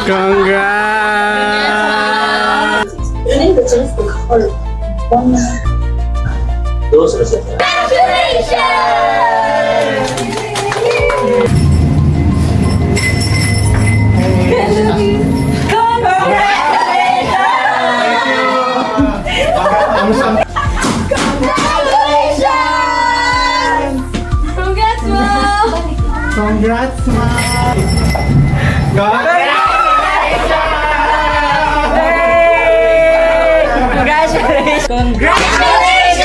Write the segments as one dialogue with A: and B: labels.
A: Congrats! Congrats, ma'am!
B: Congratulations!
C: Congratulations!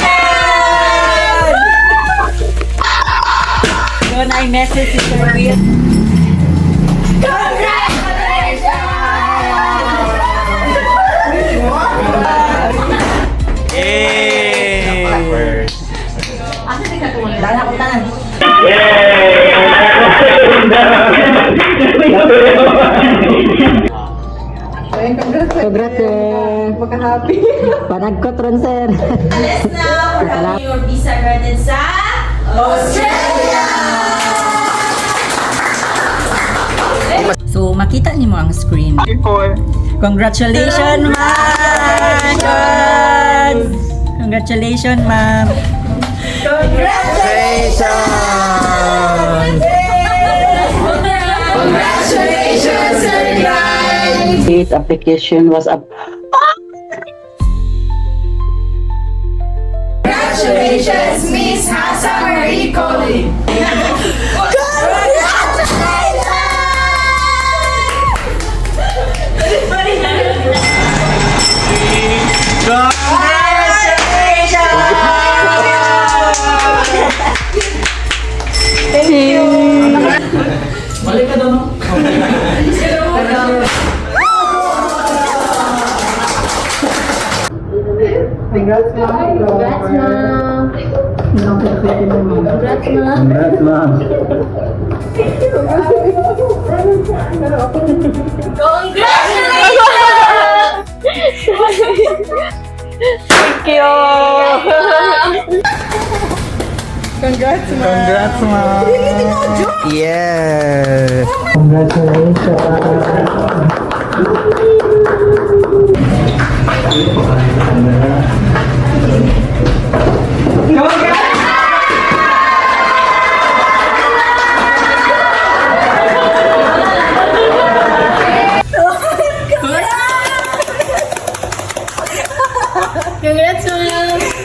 B: Yun ay message si Sir Will.
A: Yay!
B: Dala ko tanan.
C: Congrats, sir.
B: Pagka-happy.
C: Panagkot ron, sir.
D: Alis na for having your visa granted sa Australia!
B: So, makita niyo mo ang screen. Congratulations, ma'am! Congratulations, ma'am!
D: Congratulations, Sir Guy!
C: This application was up.
D: Congratulations, Miss Hasa Marie Coley!
A: Congrats, ma'am! Yes!
D: Congrats, ma'am!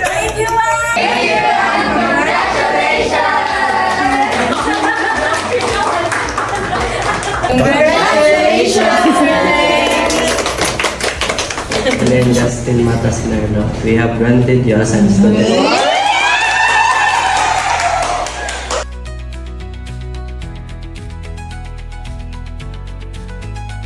D: Thank you, ma'am! Thank you, ma'am! Congratulations!
E: Then Justin Matas Lerno, we have granted you as a student.